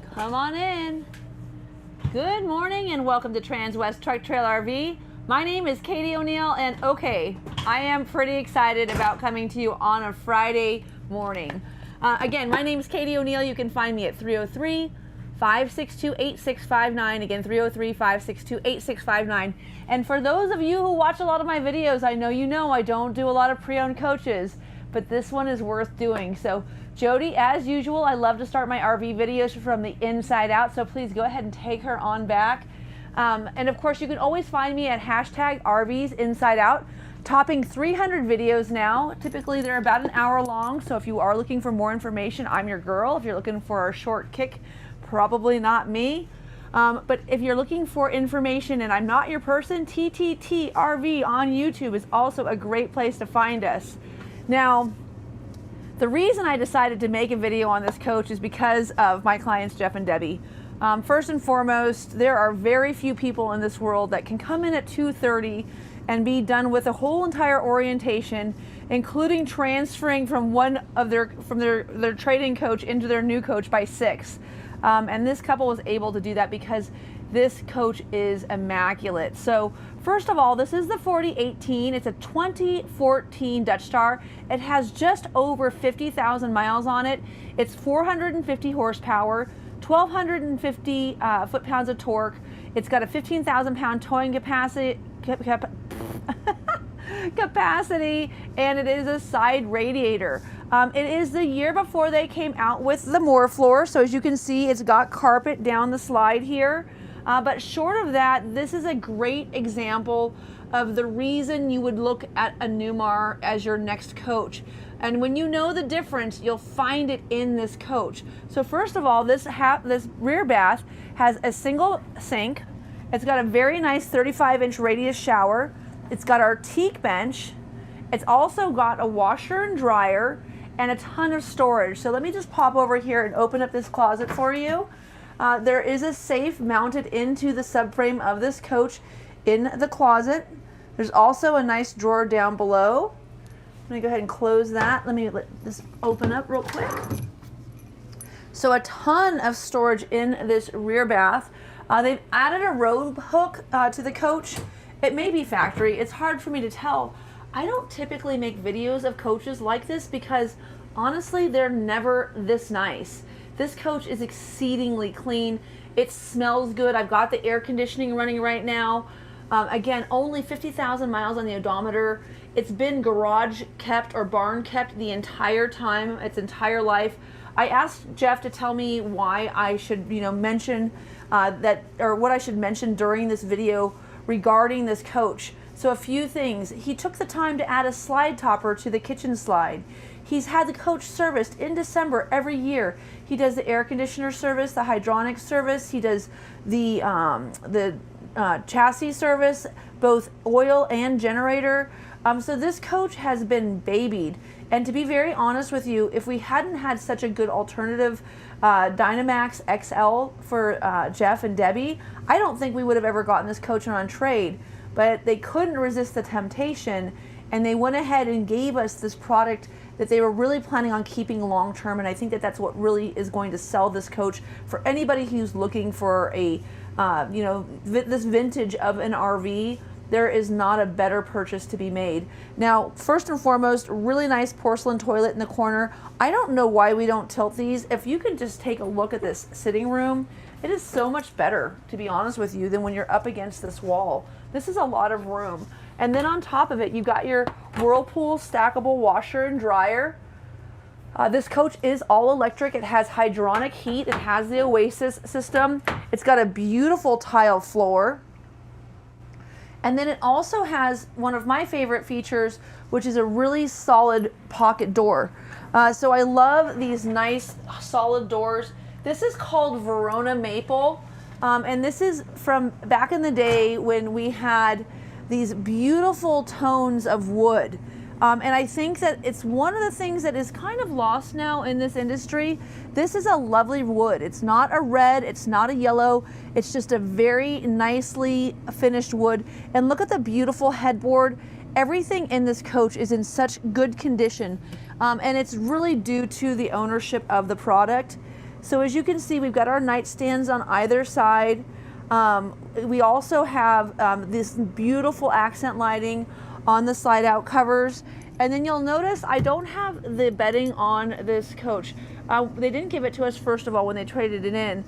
Come on in. Good morning and welcome to Transwest Truck Trail RV. My name is Katie O'Neill, and okay, I am pretty excited about coming to you on a Friday morning. Again, my name is Katie O'Neill. You can find me at 303-562-8659. Again, 303-562-8659. And for those of you who watch a lot of my videos, I know I don't do a lot of pre-owned coaches, but this one is worth doing. So Jody, as usual, I love to start my RV videos from the inside out, so please go ahead and take her on back. And of course, you can always find me at hashtag RVs Inside Out, topping 300 videos now. Typically, they're about an hour long, so if you are looking for more information, I'm your girl. If you're looking for a short kick, probably not me. But if you're looking for information and I'm not your person, TTT RV on YouTube is also a great place to find us. Now, the reason I decided to make a video on this coach is because of my clients, Jeff and Debbie. First and foremost, there are very few people in this world that can come in at 2:30 and be done with a whole entire orientation, including transferring from their trade-in coach into their new coach by 6. And this couple was able to do that because this coach is immaculate. So first of all, this is the 4018. It's a 2014 Dutch Star. It has just over 50,000 miles on it. It's 450 horsepower, 1,250 foot-pounds of torque. It's got a 15,000 pound towing capacity, and it is a side radiator. It is the year before they came out with the Numar floor, so as you can see, it's got carpet down the slide here. But short of that, this is a great example of the reason you would look at a Newmar as your next coach. And when you know the difference, you'll find it in this coach. So first of all, this rear bath has a single sink. It's got a very nice 35-inch radius shower. It's got our teak bench. It's also got a washer and dryer and a ton of storage. So let me just pop over here and open up this closet for you. There is a safe mounted into the subframe of this coach in the closet. There's also a nice drawer down below. Let me go ahead and close that. Let me let this open up real quick. So a ton of storage in this rear bath. They've added a robe hook to the coach. It may be factory. It's hard for me to tell. I don't typically make videos of coaches like this because honestly, they're never this nice. This coach is exceedingly clean. It smells good. I've got the air conditioning running right now. Again, only 50,000 miles on the odometer. It's been garage kept or barn kept the entire time, its entire life. I asked Jeff to tell me why I should, mention what I should mention during this video regarding this coach. So a few things. He took the time to add a slide topper to the kitchen slide. He's had the coach serviced in December every year. He does the air conditioner service, the hydronic service. He does the chassis service, both oil and generator. So this coach has been babied. And to be very honest with you, if we hadn't had such a good alternative Dynamax XL for Jeff and Debbie, I don't think we would have ever gotten this coach on trade. But they couldn't resist the temptation, and they went ahead and gave us this product that they were really planning on keeping long term. And I think that that's what really is going to sell this coach for anybody who's looking for a this vintage of an RV. There is not a better purchase to be made. Now, first and foremost, really nice porcelain toilet in the corner. I don't know why we don't tilt these. If you can just take a look at this sitting room, it is so much better, to be honest with you, than when you're up against this wall. This is a lot of room. And then on top of it, you've got your Whirlpool stackable washer and dryer. This coach is all electric. It has hydronic heat. It has the Oasis system. It's got a beautiful tile floor. And then it also has one of my favorite features, which is a really solid pocket door. So I love these nice solid doors. This is called Verona Maple. And this is from back in the day when we had these beautiful tones of wood. And I think that it's one of the things that is kind of lost now in this industry. This is a lovely wood. It's not a red, it's not a yellow, it's just a very nicely finished wood. And look at the beautiful headboard. Everything in this coach is in such good condition. And it's really due to the ownership of the product. So as you can see, we've got our nightstands on either side. We also have this beautiful accent lighting on the slide out covers. And then you'll notice I don't have the bedding on this coach. They didn't give it to us, first of all, when they traded it in.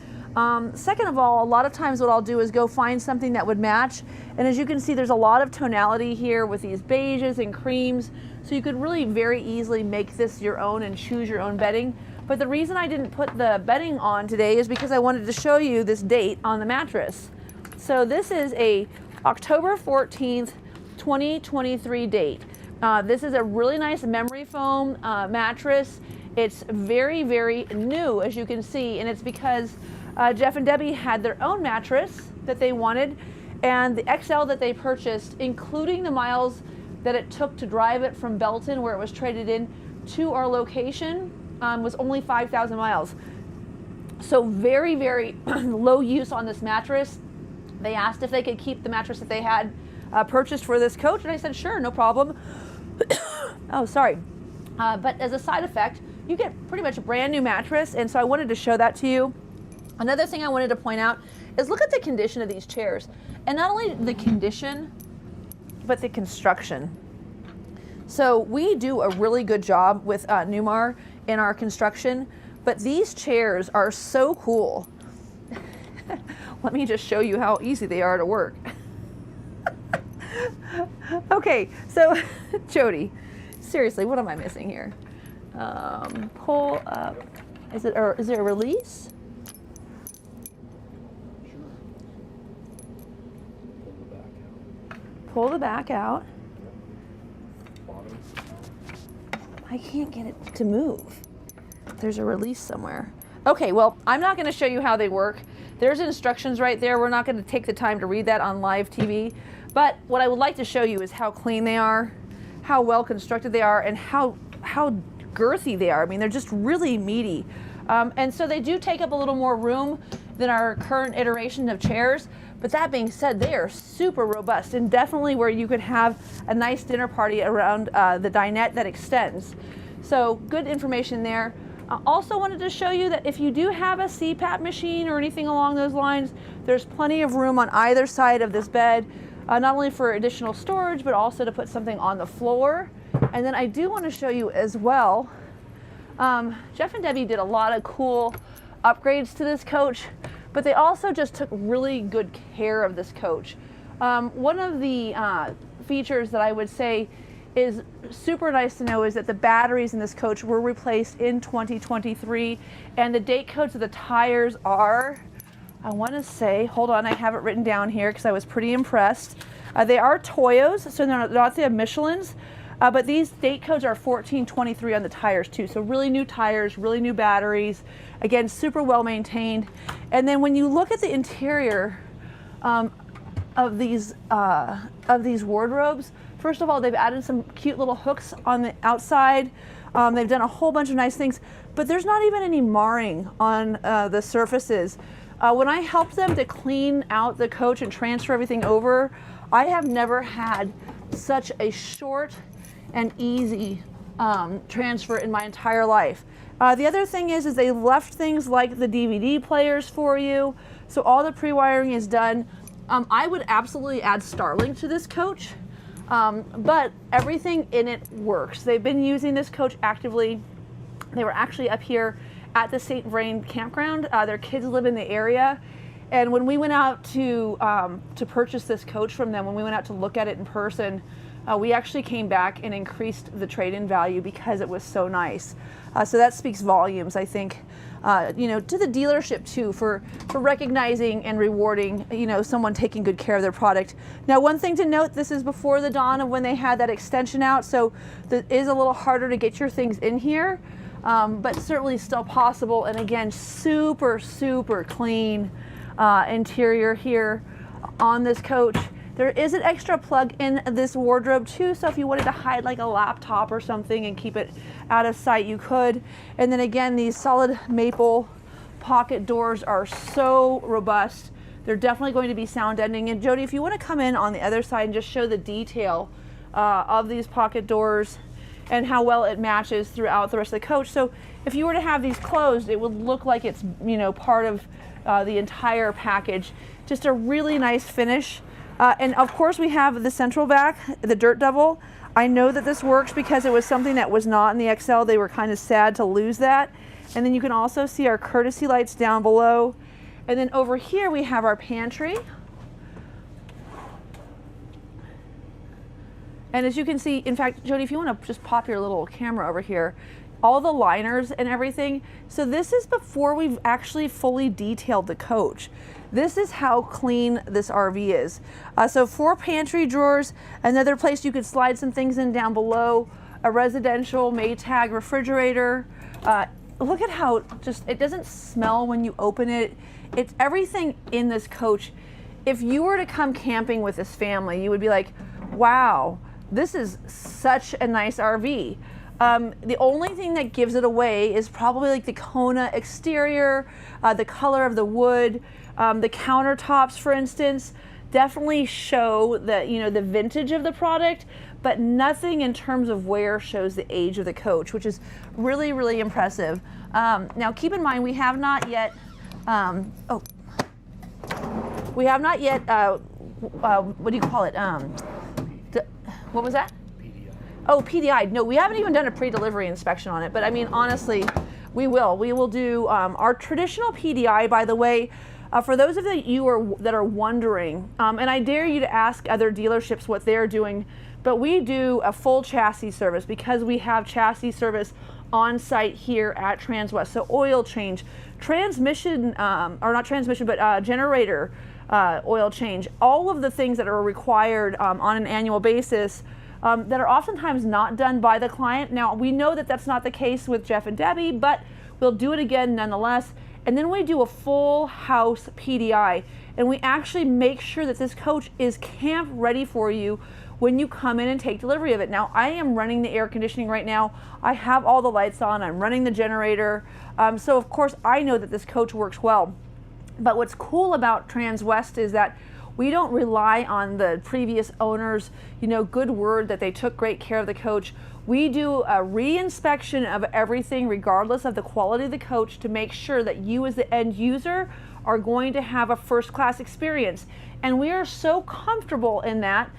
Second of all, a lot of times what I'll do is go find something that would match. And as you can see, there's a lot of tonality here with these beiges and creams. So you could really very easily make this your own and choose your own bedding. But the reason I didn't put the bedding on today is because I wanted to show you this date on the mattress. So this is a October 14th, 2023 date. This is a really nice memory foam mattress. It's very, very new, as you can see, and it's because Jeff and Debbie had their own mattress that they wanted, and the XL that they purchased, including the miles that it took to drive it from Belton, where it was traded in, to our location, was only 5,000 miles. So very, very low use on this mattress. They asked if they could keep the mattress that they had purchased for this coach, and I said, sure, no problem. Oh, sorry. But as a side effect, you get pretty much a brand new mattress, and so I wanted to show that to you. Another thing I wanted to point out is look at the condition of these chairs. And not only the condition, but the construction. So we do a really good job with Newmar in our construction, but these chairs are so cool. Let me just show you how easy they are to work. Okay, so Jody, seriously, what am I missing here? Pull up. Is there a release? Pull the back out. I can't get it to move. There's a release somewhere. Okay, well, I'm not going to show you how they work. There's instructions right there. We're not going to take the time to read that on live TV. But what I would like to show you is how clean they are, how well constructed they are, and how girthy they are. I mean, they're just really meaty. And so they do take up a little more room than our current iteration of chairs. But that being said, they are super robust and definitely where you could have a nice dinner party around the dinette that extends. So good information there. I also wanted to show you that if you do have a CPAP machine or anything along those lines, there's plenty of room on either side of this bed, not only for additional storage, but also to put something on the floor. And then I do want to show you as well, Jeff and Debbie did a lot of cool upgrades to this coach, but they also just took really good care of this coach. One of the features that I would say is super nice to know is that the batteries in this coach were replaced in 2023, and the date codes of the tires are, I want to say, hold on, I have it written down here because I was pretty impressed. They are Toyos, so they're not the Michelins, but these date codes are 1423 on the tires too. So really new tires, really new batteries. Again, super well maintained. And then when you look at the interior of these wardrobes, first of all, they've added some cute little hooks on the outside. They've done a whole bunch of nice things, but there's not even any marring on the surfaces. When I helped them to clean out the coach and transfer everything over, I have never had such a short and easy transfer in my entire life. The other thing is they left things like the DVD players for you, so all the pre-wiring is done. I would absolutely add Starlink to this coach, but everything in it works. They've been using this coach actively. They were actually up here at the St. Vrain campground. Their kids live in the area, and when we went out to purchase this coach from them, when we went out to look at it in person, we actually came back and increased the trade-in value because it was so nice. So that speaks volumes, I think, to the dealership too, for recognizing and rewarding, someone taking good care of their product. Now, one thing to note, this is before the dawn of when they had that extension out, so it is a little harder to get your things in here, but certainly still possible. And again, super, super clean interior here on this coach. There is an extra plug in this wardrobe too, so if you wanted to hide like a laptop or something and keep it out of sight, you could. And then again, these solid maple pocket doors are so robust. They're definitely going to be sound deadening. And Jody, if you want to come in on the other side and just show the detail of these pocket doors and how well it matches throughout the rest of the coach. So if you were to have these closed, it would look like it's, you know, part of the entire package. Just a really nice finish. And of course we have the central vac, the Dirt Devil. I know that this works because it was something that was not in the XL. They were kind of sad to lose that. And then you can also see our courtesy lights down below. And then over here we have our pantry. And as you can see, in fact, Jody, if you want to just pop your little camera over here, all the liners and everything. So this is before we've actually fully detailed the coach. This is how clean this RV is. So 4 pantry drawers, another place you could slide some things in down below, a residential Maytag refrigerator. Look at how just, it doesn't smell when you open it. It's everything in this coach. If you were to come camping with this family, you would be like, wow, this is such a nice RV. The only thing that gives it away is probably like the Kona exterior, the color of the wood, the countertops, for instance, definitely show the, you know, the vintage of the product, but nothing in terms of wear shows the age of the coach, which is really, really impressive. Now keep in mind, we have not yet, what do you call it? What was that? PDI. Oh, PDI. No, we haven't even done a pre-delivery inspection on it, but I mean, honestly, we will. We will do our traditional PDI, by the way. For those of you that are wondering, and I dare you to ask other dealerships what they're doing, but we do a full chassis service because we have chassis service on site here at Transwest. So oil change, transmission, or not transmission, but generator oil change, all of the things that are required on an annual basis that are oftentimes not done by the client. Now, we know that that's not the case with Jeff and Debbie, but we'll do it again nonetheless. And then we do a full house PDI, and we actually make sure that this coach is camp ready for you when you come in and take delivery of it. Now, I am running the air conditioning right now. I have all the lights on. I'm running the generator. So of course, I know that this coach works well. But what's cool about Transwest is that we don't rely on the previous owners, you know, good word that they took great care of the coach. We do a re-inspection of everything regardless of the quality of the coach to make sure that you as the end user are going to have a first-class experience. And we are so comfortable in that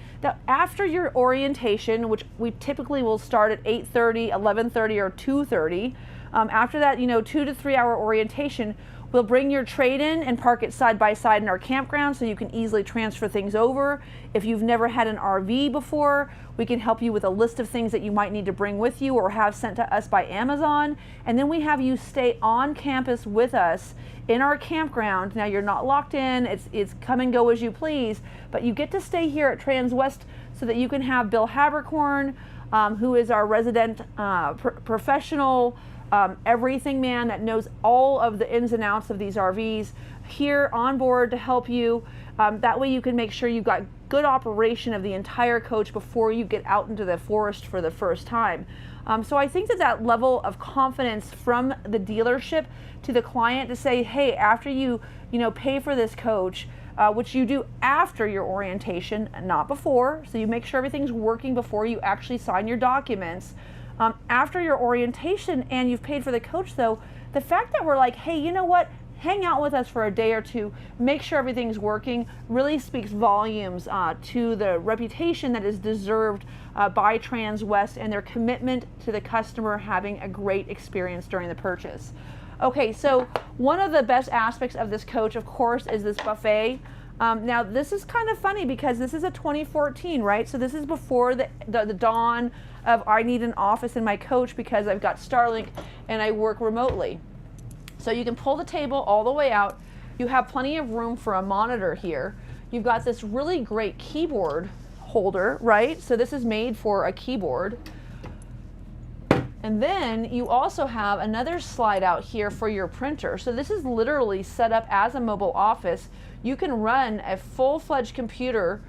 after your orientation, which we typically will start at 8:30, 11:30, or 2:30, after that, you know, 2 to 3 hour orientation, we'll bring your trade-in and park it side by side in our campground so you can easily transfer things over. If you've never had an RV before, we can help you with a list of things that you might need to bring with you or have sent to us by Amazon. And then we have you stay on campus with us in our campground. Now, you're not locked in, it's come and go as you please, but you get to stay here at Transwest so that you can have Bill Habercorn, who is our resident professional everything man that knows all of the ins and outs of these RVs here on board to help you. That way you can make sure you've got good operation of the entire coach before you get out into the forest for the first time. So I think that level of confidence from the dealership to the client to say, hey, after you pay for this coach, which you do after your orientation, not before, so you make sure everything's working before you actually sign your documents. After your orientation and you've paid for the coach, though, the fact that we're like, hey, you know what, hang out with us for a day or two, make sure everything's working, really speaks volumes to the reputation that is deserved by Transwest and their commitment to the customer having a great experience during the purchase. Okay, so one of the best aspects of this coach, of course, is this buffet. Now, this is kind of funny because this is a 2014, right? So this is before the dawn of I need an office in my coach because I've got Starlink and I work remotely. So you can pull the table all the way out. You have plenty of room for a monitor here. You've got this really great keyboard holder, right? So this is made for a keyboard. And then you also have another slide out here for your printer. So this is literally set up as a mobile office. You can run a full-fledged computer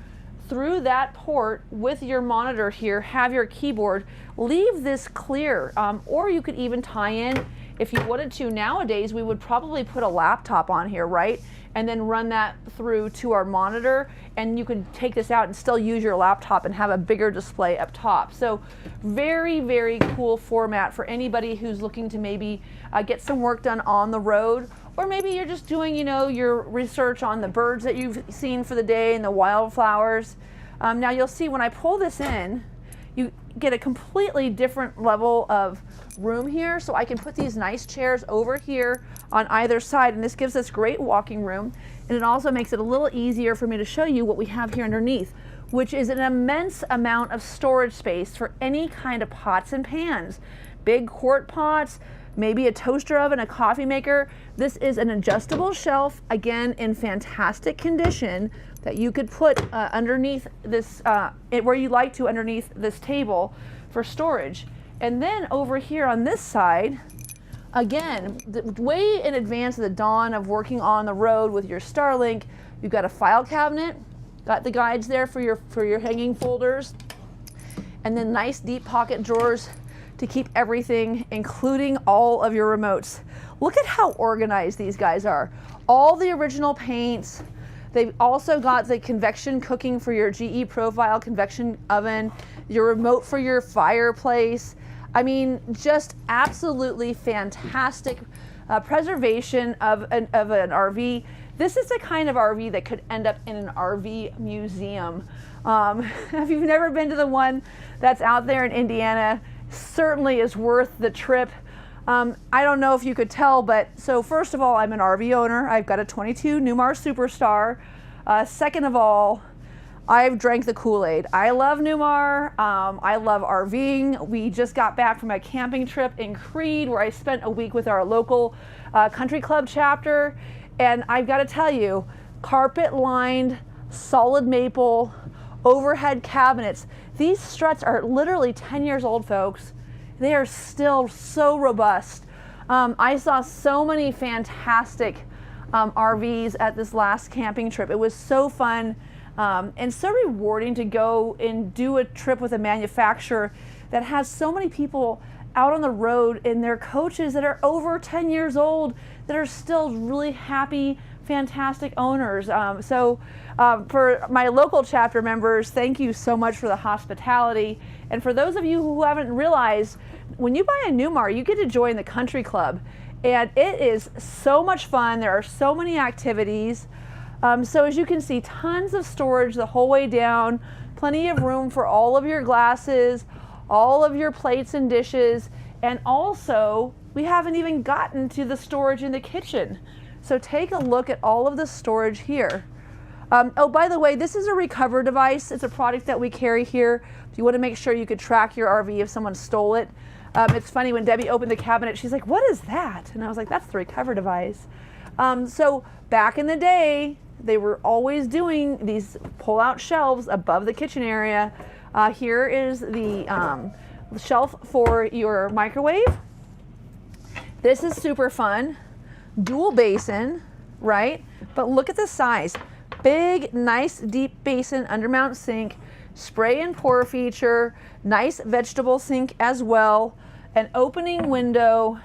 through that port with your monitor here, have your keyboard, leave this clear, or you could even tie in If you wanted to nowadays, we would probably put a laptop on here, right? And then run that through to our monitor, and you can take this out and still use your laptop and have a bigger display up top. So very, very cool format for anybody who's looking to maybe get some work done on the road, or maybe you're just doing, you know, your research on the birds that you've seen for the day and the wildflowers. Now you'll see when I pull this in, you get a completely different level of room here. So I can put these nice chairs over here on either side, and this gives us great walking room. And it also makes it a little easier for me to show you what we have here underneath, which is an immense amount of storage space for any kind of pots and pans. Big quart pots, maybe a toaster oven, a coffee maker. This is an adjustable shelf, again, in fantastic condition, that you could put underneath this, where you like to, underneath this table for storage. And then over here on this side, again, way in advance of the dawn of working on the road with your Starlink, you've got a file cabinet, got the guides there for your hanging folders, and then nice deep pocket drawers to keep everything, including all of your remotes. Look at how organized these guys are. All the original paints. They've also got the convection cooking for your GE profile convection oven, your remote for your fireplace. I mean, just absolutely fantastic preservation of an RV. This is the kind of RV that could end up in an RV museum. If you've never been to the one that's out there in Indiana, certainly is worth the trip. I don't know if you could tell, but so first of all, I'm an RV owner. I've got a 22 Newmar Superstar. Second of all, I've drank the Kool-Aid. I love Newmar. I love RVing. We just got back from a camping trip in Creed where I spent a week with our local country club chapter. And I've got to tell you, carpet-lined, solid maple, overhead cabinets. These struts are literally 10 years old, folks. They are still so robust. I saw so many fantastic RVs at this last camping trip. It was so fun and so rewarding to go and do a trip with a manufacturer that has so many people out on the road in their coaches that are over 10 years old that are still really happy, fantastic owners. For my local chapter members, thank you so much for the hospitality. And for those of you who haven't realized, when you buy a Newmar, you get to join the country club. And it is so much fun. There are so many activities. So as you can see, tons of storage the whole way down, plenty of room for all of your glasses, all of your plates and dishes. And also, we haven't even gotten to the storage in the kitchen. So take a look at all of the storage here. Oh, by the way, this is a recover device. It's a product that we carry here. If you want to make sure you could track your RV if someone stole it. It's funny, when Debbie opened the cabinet, she's like, "What is that?" And I was like, "That's the recover device." So back in the day, they were always doing these pull-out shelves above the kitchen area. Here is the shelf for your microwave. This is super fun. Dual basin, right? But look at the size. Big, nice, deep basin, undermount sink, spray and pour feature, nice vegetable sink as well, an opening window.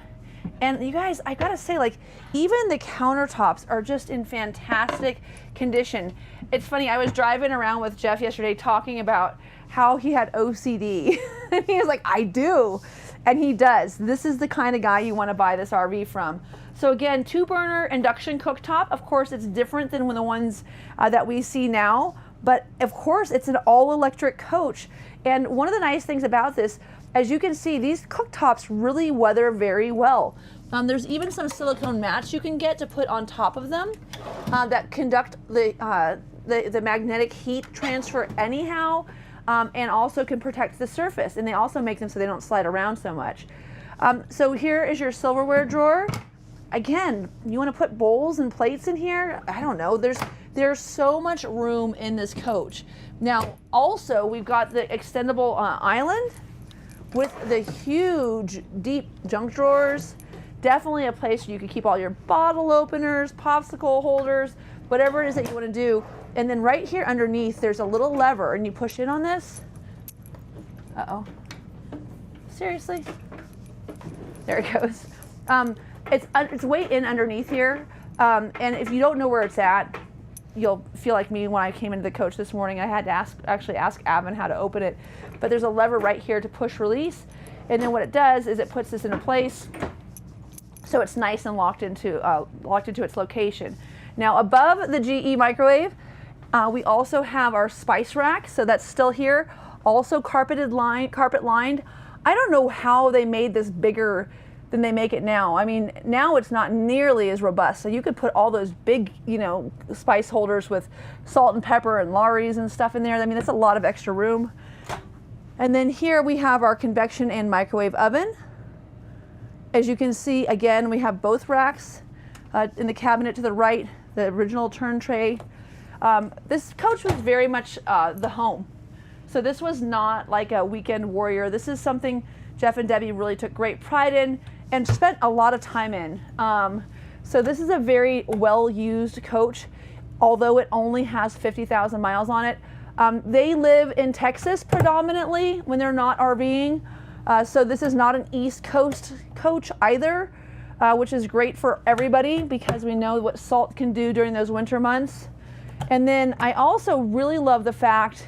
And you guys, I gotta say, like, even the countertops are just in fantastic condition. It's funny, I was driving around with Jeff yesterday talking about how he had OCD. And he was like, "I do." And he does. This is the kind of guy you want to buy this RV from. So again, 2-burner induction cooktop. Of course, it's different than the ones that we see now, but of course, it's an all-electric coach. And one of the nice things about this, as you can see, these cooktops really weather very well. There's even some silicone mats you can get to put on top of them that conduct the magnetic heat transfer anyhow, and also can protect the surface. And they also make them so they don't slide around so much. So here is your silverware drawer. Again, you want to put bowls and plates in here? I don't know. There's so much room in this coach. Now, also, we've got the extendable island with the huge, deep junk drawers. Definitely a place where you can keep all your bottle openers, popsicle holders, whatever it is that you want to do. And then right here underneath, there's a little lever, and you push in on this. Uh-oh. Seriously? There it goes. It's way in underneath here, and if you don't know where it's at, you'll feel like me when I came into the coach this morning. I had to actually ask Avin how to open it, but there's a lever right here to push release, and then what it does is it puts this into place, so it's nice and locked into its location. Now above the GE microwave, we also have our spice rack, so that's still here, also carpet lined. I don't know how they made this bigger than they make it now. I mean, now it's not nearly as robust. So you could put all those big, spice holders with salt and pepper and Lawry's and stuff in there. I mean, that's a lot of extra room. And then here we have our convection and microwave oven. As you can see, again, we have both racks in the cabinet to the right, the original turn tray. This coach was very much the home. So this was not like a weekend warrior. This is something Jeff and Debbie really took great pride in and spent a lot of time in. So this is a very well-used coach, although it only has 50,000 miles on it. They live in Texas predominantly when they're not RVing. So this is not an East Coast coach either, which is great for everybody because we know what salt can do during those winter months. And then I also really love the fact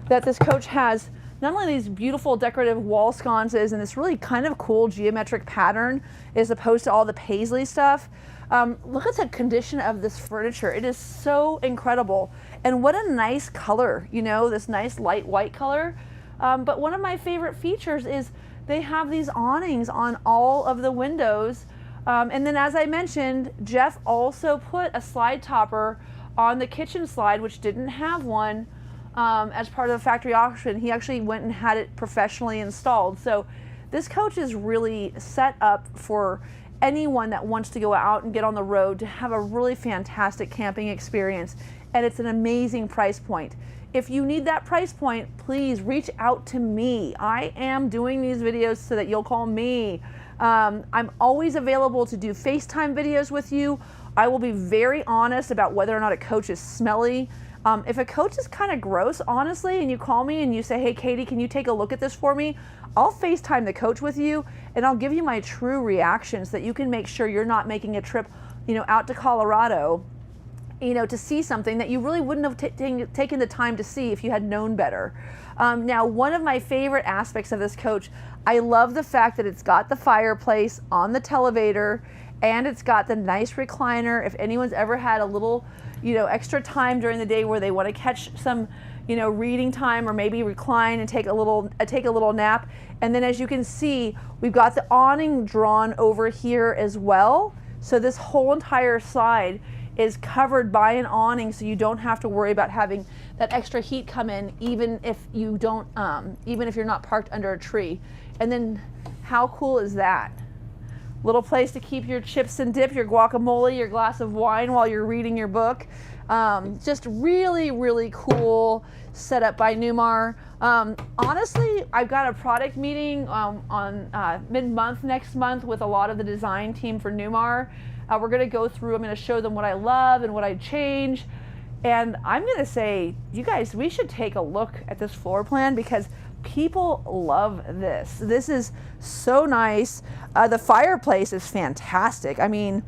that this coach has not only these beautiful decorative wall sconces and this really kind of cool geometric pattern as opposed to all the paisley stuff. Look at the condition of this furniture. It is so incredible. And what a nice color, this nice light white color. But one of my favorite features is they have these awnings on all of the windows. And then as I mentioned, Jeff also put a slide topper on the kitchen slide, which didn't have one. As part of the factory auction. He actually went and had it professionally installed. So this coach is really set up for anyone that wants to go out and get on the road to have a really fantastic camping experience. And it's an amazing price point. If you need that price point, please reach out to me. I am doing these videos so that you'll call me. I'm always available to do FaceTime videos with you. I will be very honest about whether or not a coach is smelly. If a coach is kind of gross, honestly, and you call me and you say, hey, Katie, can you take a look at this for me? I'll FaceTime the coach with you and I'll give you my true reactions so that you can make sure you're not making a trip, out to Colorado, to see something that you really wouldn't have taken the time to see if you had known better. Now, one of my favorite aspects of this coach, I love the fact that it's got the fireplace on the televator and it's got the nice recliner. If anyone's ever had a little extra time during the day where they want to catch some, reading time or maybe recline and take a little nap. And then as you can see, we've got the awning drawn over here as well. So this whole entire side is covered by an awning, so you don't have to worry about having that extra heat come in, even if you don't, even if you're not parked under a tree. And then how cool is that? Little place to keep your chips and dip, your guacamole, your glass of wine while you're reading your book. Just really, really cool setup by Newmar. Honestly, I've got a product meeting on mid-month next month with a lot of the design team for Newmar. We're going to go through, I'm going to show them what I love and what I change. And I'm going to say, you guys, we should take a look at this floor plan because people love this. This is so nice. The fireplace is fantastic. I mean,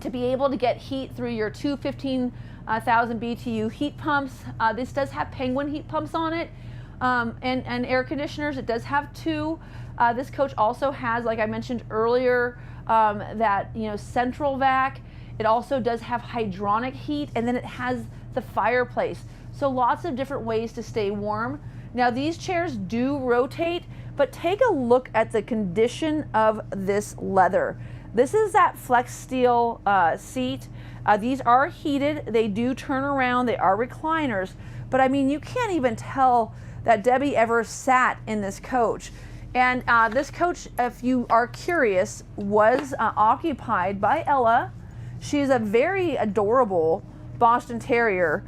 to be able to get heat through your two 15,000 BTU heat pumps. This does have Penguin heat pumps on it, and air conditioners. It does have two. This coach also has, like I mentioned earlier, that central vac. It also does have hydronic heat, and then it has the fireplace. So lots of different ways to stay warm. Now these chairs do rotate, but take a look at the condition of this leather. This is that flex steel seat. These are heated. They do turn around. They are recliners. But I mean, you can't even tell that Debbie ever sat in this coach. And this coach, if you are curious, was occupied by Ella. She's a very adorable Boston Terrier.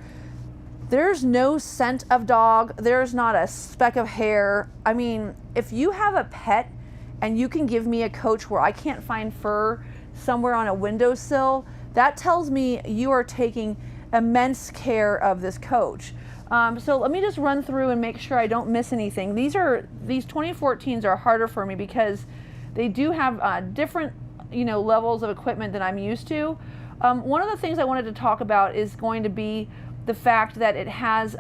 There's no scent of dog. There's not a speck of hair. I mean, if you have a pet and you can give me a coach where I can't find fur somewhere on a windowsill, that tells me you are taking immense care of this coach. So let me just run through and make sure I don't miss anything. These 2014s are harder for me because they do have different, you know, levels of equipment than I'm used to. One of the things I wanted to talk about is going to be the fact that it has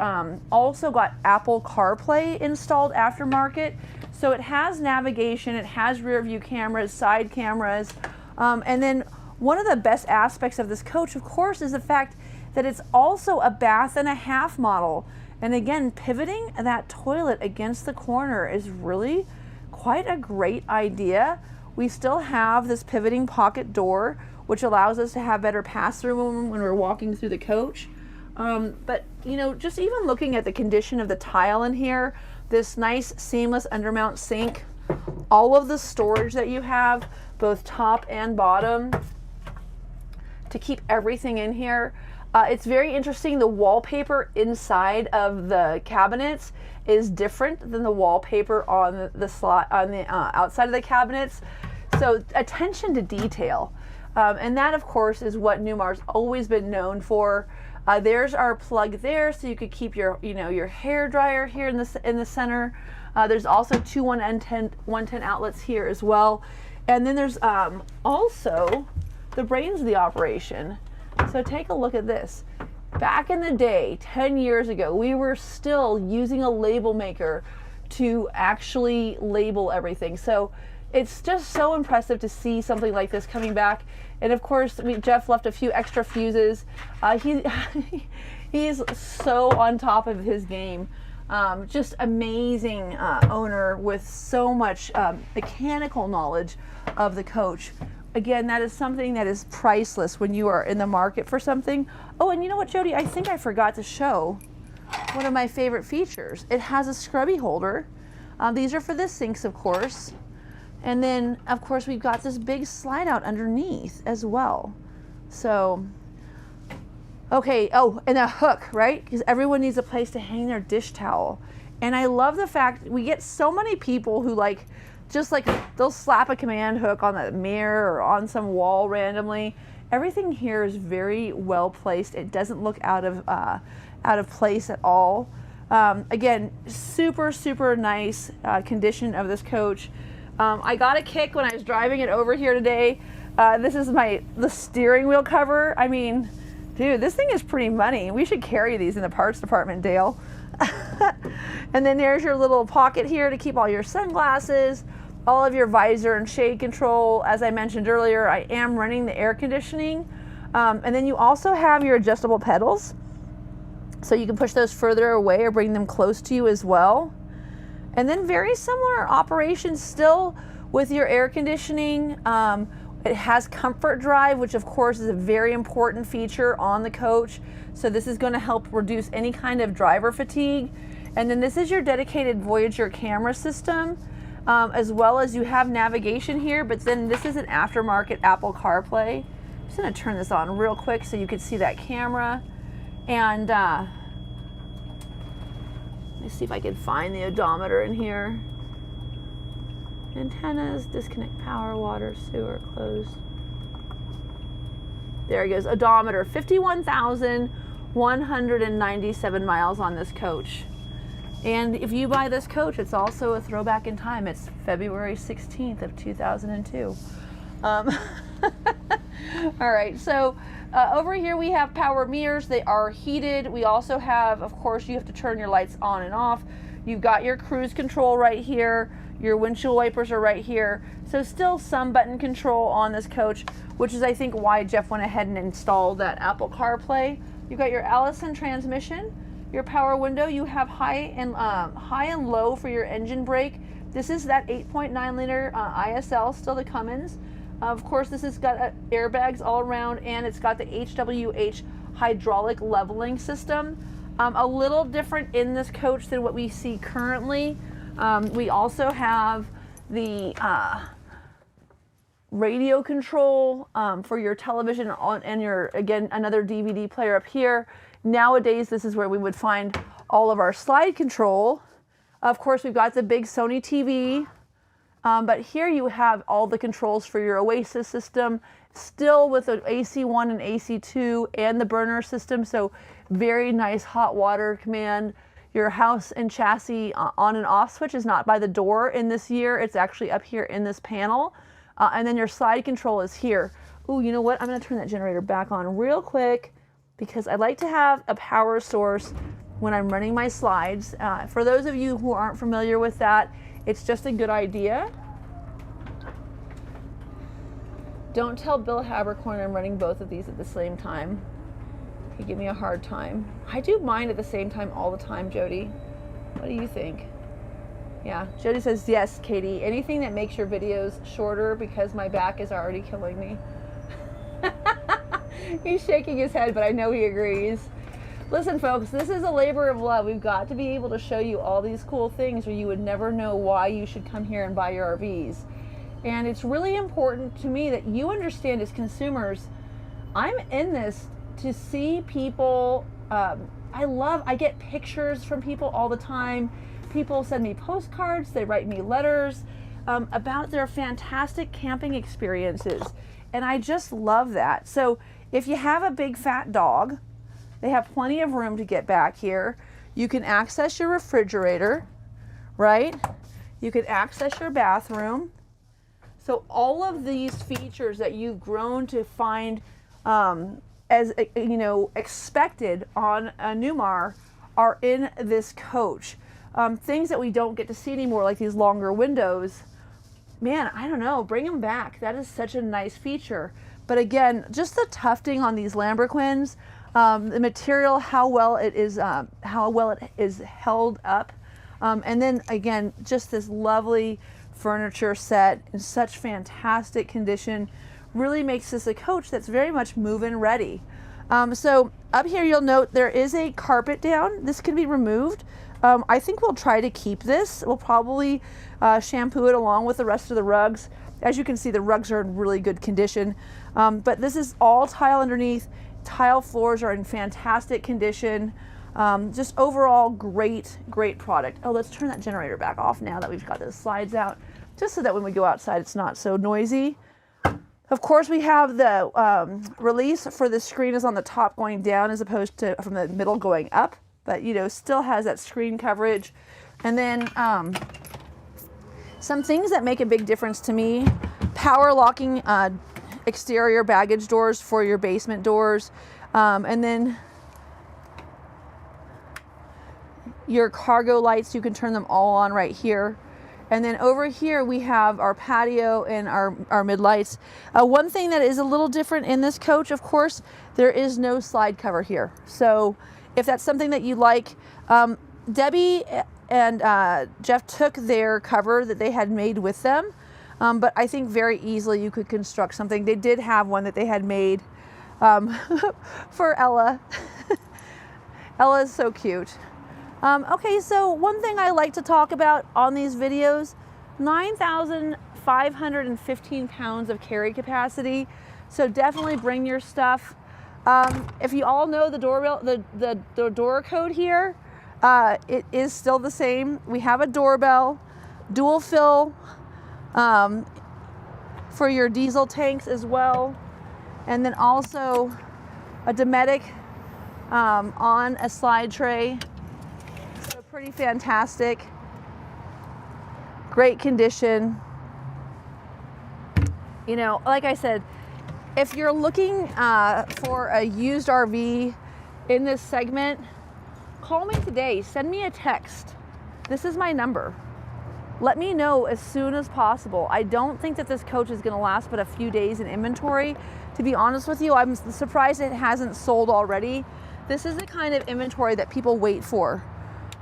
also got Apple CarPlay installed aftermarket. So it has navigation, it has rear view cameras, side cameras, and then one of the best aspects of this coach, of course, is the fact that it's also a bath and a half model. And again, pivoting that toilet against the corner is really quite a great idea. We still have this pivoting pocket door, which allows us to have better pass-through when we're walking through the coach. But you know, just even looking at the condition of the tile in here, this nice seamless undermount sink, all of the storage that you have, both top and bottom, to keep everything in here. It's very interesting. The wallpaper inside of the cabinets is different than the wallpaper on the slot on the outside of the cabinets. So attention to detail, and that of course is what Newmar's always been known for. There's our plug there, so you could keep your, you know, your hair dryer here in the center. There's also two 110 outlets here as well, and then there's also the brains of the operation. So take a look at this. Back in the day, 10 years ago, we were still using a label maker to actually label everything. So it's just so impressive to see something like this coming back. And of course, Jeff left a few extra fuses. He's so on top of his game. Just amazing owner with so much mechanical knowledge of the coach. Again, that is something that is priceless when you are in the market for something. Oh, and you know what, Jody? I think I forgot to show one of my favorite features. It has a scrubby holder. These are for the sinks, of course. And then, of course, we've got this big slide out underneath as well. So, okay, oh, and a hook, right? Because everyone needs a place to hang their dish towel. And I love the fact we get so many people who just they'll slap a command hook on the mirror or on some wall randomly. Everything here is very well placed. It doesn't look out of place at all. Again, super, super nice condition of this coach. I got a kick when I was driving it over here today. This is the steering wheel cover. I mean, dude, this thing is pretty money. We should carry these in the parts department, Dale. And then there's your little pocket here to keep all your sunglasses, all of your visor and shade control. As I mentioned earlier, I am running the air conditioning. And then you also have your adjustable pedals. So you can push those further away or bring them close to you as well. And then very similar operations still with your air conditioning. It has comfort drive, which of course is a very important feature on the coach. So this is going to help reduce any kind of driver fatigue. And then this is your dedicated Voyager camera system, as well as you have navigation here, but then this is an aftermarket Apple CarPlay. I'm just going to turn this on real quick so you can see that camera. And let me see if I can find the odometer in here. Antennas, disconnect power, water, sewer, closed. There it goes, odometer, 51,197 miles on this coach. And if you buy this coach, it's also a throwback in time. It's February 16th of 2002. All right, so over here we have power mirrors. They are heated. We also have, of course, you have to turn your lights on and off. You've got your cruise control right here. Your windshield wipers are right here. So still some button control on this coach, which is I think why Jeff went ahead and installed that Apple CarPlay. You've got your Allison transmission, your power window. You have high and low for your engine brake. This is that 8.9 liter ISL, still the Cummins. Of course, this has got airbags all around, and it's got the HWH hydraulic leveling system. A little different in this coach than what we see currently. We also have the radio control for your television and your, again, another DVD player up here. Nowadays, this is where we would find all of our slide control. Of course, we've got the big Sony TV, but here you have all the controls for your Oasis system, still with the AC1 and AC2 and the burner system, so very nice hot water command. your house and chassis on and off switch is not by the door in this year. It's actually up here in this panel. And then your slide control is here. Ooh, you know what? I'm gonna turn that generator back on real quick because I like to have a power source when I'm running my slides. For those of you who aren't familiar with that, it's just a good idea. Don't tell Bill Habercorn I'm running both of these at the same time. He give me a hard time. I do mine at the same time all the time, Jody. What do you think? Yeah, Jody says, yes, Katie. Anything that makes your videos shorter because my back is already killing me. He's shaking his head, but I know he agrees. Listen, folks, this is a labor of love. We've got to be able to show you all these cool things or you would never know why you should come here and buy your RVs. And it's really important to me that you understand as consumers, I'm in this to see people. I get pictures from people all the time. People send me postcards, they write me letters about their fantastic camping experiences. And I just love that. So if you have a big fat dog, they have plenty of room to get back here. You can access your refrigerator, right? You can access your bathroom. So all of these features that you've grown to find as expected on a Newmar are in this coach. Things that we don't get to see anymore, like these longer windows. Man, I don't know, bring them back. That is such a nice feature. But again, just the tufting on these lambrequins, the material, how well it is held up, and then again, just this lovely furniture set in such fantastic condition really makes this a coach that's very much move-in ready. So up here you'll note there is a carpet down. This can be removed. I think we'll try to keep this. We'll probably shampoo it along with the rest of the rugs. As you can see, the rugs are in really good condition. But this is all tile underneath. Tile floors are in fantastic condition. Just overall great product. Oh, let's turn that generator back off now that we've got those slides out, just so that when we go outside it's not so noisy. Of course, we have the release for the screen is on the top going down as opposed to from the middle going up, but still has that screen coverage. And then some things that make a big difference to me: power locking exterior baggage doors for your basement doors, and then your cargo lights, you can turn them all on right here. And then over here we have our patio and our mid lights. One thing that is a little different in this coach, of course, there is no slide cover here. So if that's something that you like, Debbie and Jeff took their cover that they had made with them, but I think very easily you could construct something. They did have one that they had made for Ella. Ella is so cute. Okay, so one thing I like to talk about on these videos, 9,515 pounds of carry capacity. So definitely bring your stuff. If you all know the doorbell, the door code here, it is still the same. We have a doorbell, dual fill for your diesel tanks as well, and then also a Dometic on a slide tray. So pretty fantastic, great condition. Like I said, if you're looking for a used RV in this segment, call me today, send me a text. This is my number. Let me know as soon as possible. I don't think that this coach is gonna last but a few days in inventory. To be honest with you, I'm surprised it hasn't sold already. This is the kind of inventory that people wait for.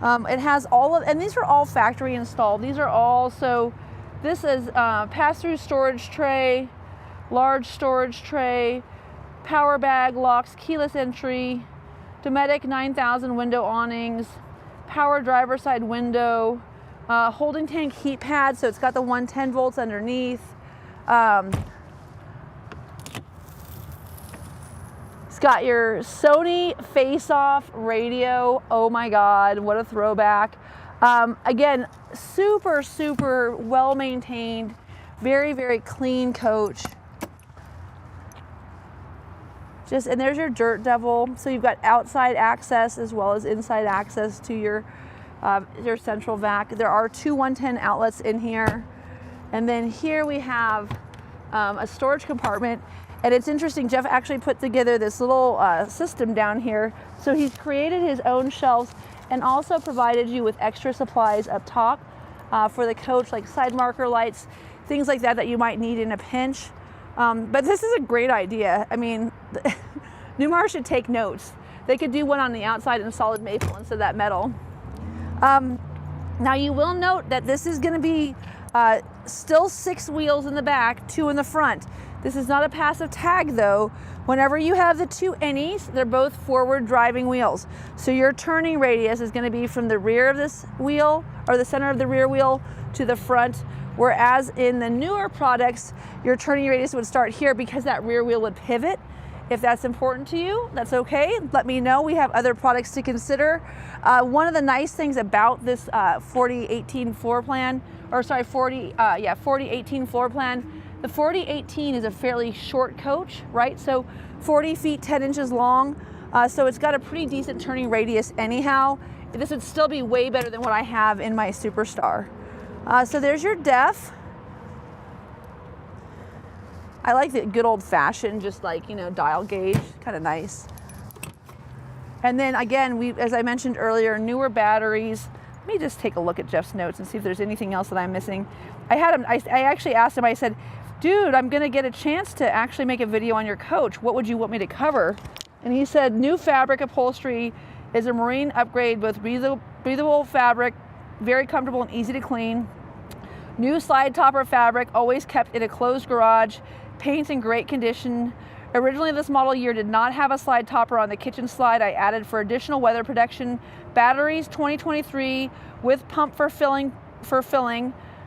It has and these are all factory installed. These are all, so this is pass-through storage tray, large storage tray, power bag, locks, keyless entry, Dometic 9000 window awnings, power driver side window, holding tank heat pad, so it's got the 110 volts underneath. It's got your Sony face-off radio. Oh my God, what a throwback. Again, super well maintained, very clean coach. And there's your Dirt Devil. So you've got outside access as well as inside access to your There's central vac. There are two 110 outlets in here. And then here we have a storage compartment. And it's interesting, Jeff actually put together this little system down here. So he's created his own shelves and also provided you with extra supplies up top for the coach, like side marker lights, things like that you might need in a pinch. But this is a great idea. I mean, Newmar should take notes. They could do one on the outside in solid maple instead of that metal. Now you will note that this is going to be still 6 wheels in the back, 2 in the front. This is not a passive tag though. Whenever you have the 2 innies, they're both forward driving wheels. So your turning radius is going to be from the rear of this wheel, or the center of the rear wheel, to the front. Whereas in the newer products, your turning radius would start here because that rear wheel would pivot. If that's important to you, that's okay. Let me know. We have other products to consider. One of the nice things about this 4018 floor plan, or sorry, 4018 floor plan, the 4018 is a fairly short coach, right? So 40 feet, 10 inches long. So it's got a pretty decent turning radius anyhow. This would still be way better than what I have in my Superstar. So there's your def. I like the good old fashioned, just like, you know, dial gauge, kind of nice. And then again, as I mentioned earlier, newer batteries. Let me just take a look at Jeff's notes and see if there's anything else that I'm missing. I actually asked him, I said, dude, I'm gonna get a chance to actually make a video on your coach. What would you want me to cover? And he said, new fabric upholstery is a marine upgrade with breathable fabric, very comfortable and easy to clean. New slide topper fabric, always kept in a closed garage. Paint's in great condition. Originally, this model year did not have a slide topper on the kitchen slide. I added for additional weather protection. Batteries 2023 with pump for filling.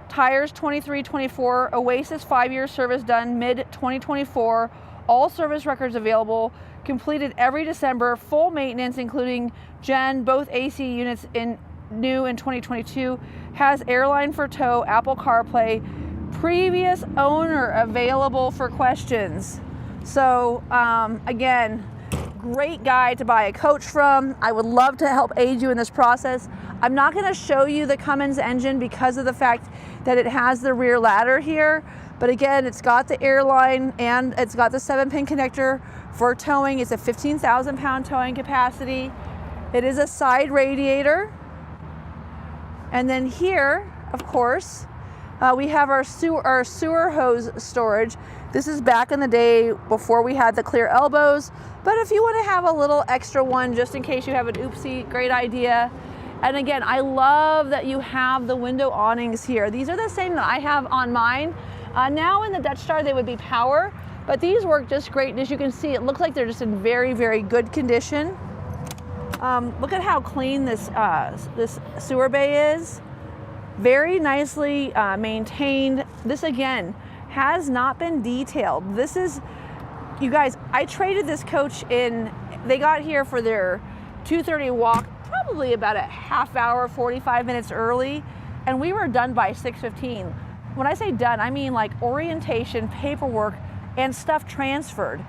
Tires 23-24. Oasis 5-year service done mid 2024. All service records available. Completed every December. Full maintenance, including both AC units new in 2022. Has airline for tow, Apple CarPlay. Previous owner available for questions. So again, great guy to buy a coach from. I would love to help aid you in this process. I'm not going to show you the Cummins engine because of the fact that it has the rear ladder here, but again, it's got the airline and it's got the 7-pin connector for towing. It's a 15,000 pound towing capacity. It is a side radiator. And then here, of course, we have our sewer hose storage. This is back in the day before we had the clear elbows, but if you want to have a little extra one just in case you have an oopsie, great idea. And again, I love that you have the window awnings here. These are the same that I have on mine. Now in the Dutch Star they would be power, but these work just great. And as you can see, it looks like they're just in very, very good condition. Look at how clean this sewer bay is. Very nicely maintained. This again has not been detailed. This is, you guys, I traded this coach in. They got here for their 2:30 walk, probably about a half hour, 45 minutes early, and we were done by 6:15. When I say done, I mean like orientation, paperwork, and stuff transferred.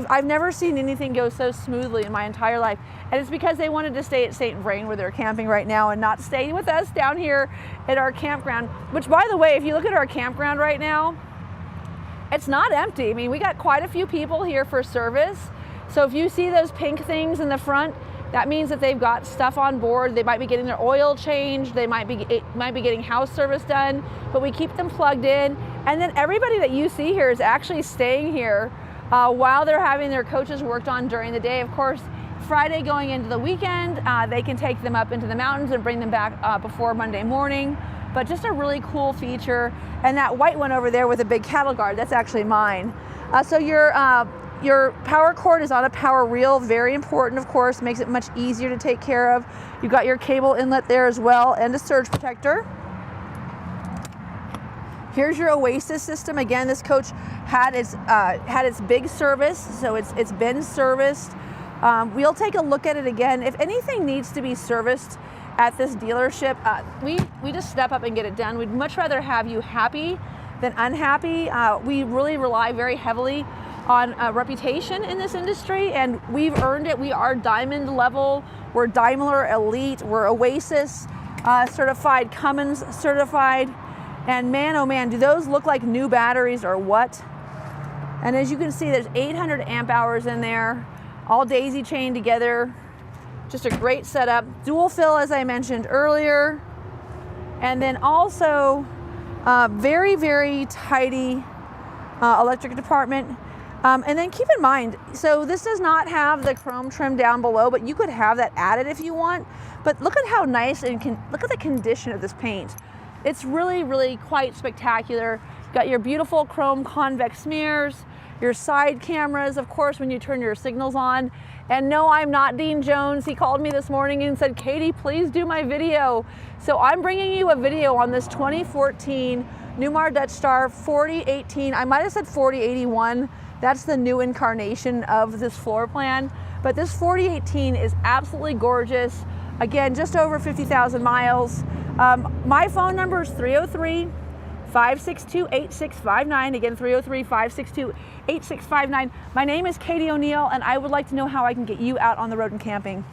I've never seen anything go so smoothly in my entire life. And it's because they wanted to stay at St. Vrain where they're camping right now and not stay with us down here at our campground. Which, by the way, if you look at our campground right now, it's not empty. I mean, we got quite a few people here for service. So if you see those pink things in the front, that means that they've got stuff on board. They might be getting their oil changed. They might be getting house service done, but we keep them plugged in. And then everybody that you see here is actually staying here while they're having their coaches worked on during the day. Of course, Friday going into the weekend, they can take them up into the mountains and bring them back before Monday morning. But just a really cool feature. And that white one over there with a big cattle guard, that's actually mine. So your power cord is on a power reel, very important, of course, makes it much easier to take care of. You've got your cable inlet there as well and a surge protector. Here's your Oasis system. Again, this coach had its big service, so it's been serviced. We'll take a look at it again. If anything needs to be serviced at this dealership, we just step up and get it done. We'd much rather have you happy than unhappy. We really rely very heavily on a reputation in this industry, and we've earned it. We are diamond level, we're Daimler Elite, we're Oasis. certified, Cummins certified. And man, oh man, do those look like new batteries or what? And as you can see, there's 800 amp hours in there, all daisy chained together. Just a great setup. Dual fill, as I mentioned earlier. And then also very, very tidy electric department. And then keep in mind, so this does not have the chrome trim down below, but you could have that added if you want. But look at how nice and look at the condition of this paint. It's really, really quite spectacular. You've got your beautiful chrome convex mirrors, your side cameras, of course, when you turn your signals on. And no, I'm not Dean Jones. He called me this morning and said, Katie, please do my video. So I'm bringing you a video on this 2014 Newmar Dutch Star 4018. I might have said 4081. That's the new incarnation of this floor plan. But this 4018 is absolutely gorgeous. Again, just over 50,000 miles. My phone number is 303-562-8659. Again, 303-562-8659. My name is Katie O'Neill, and I would like to know how I can get you out on the road and camping.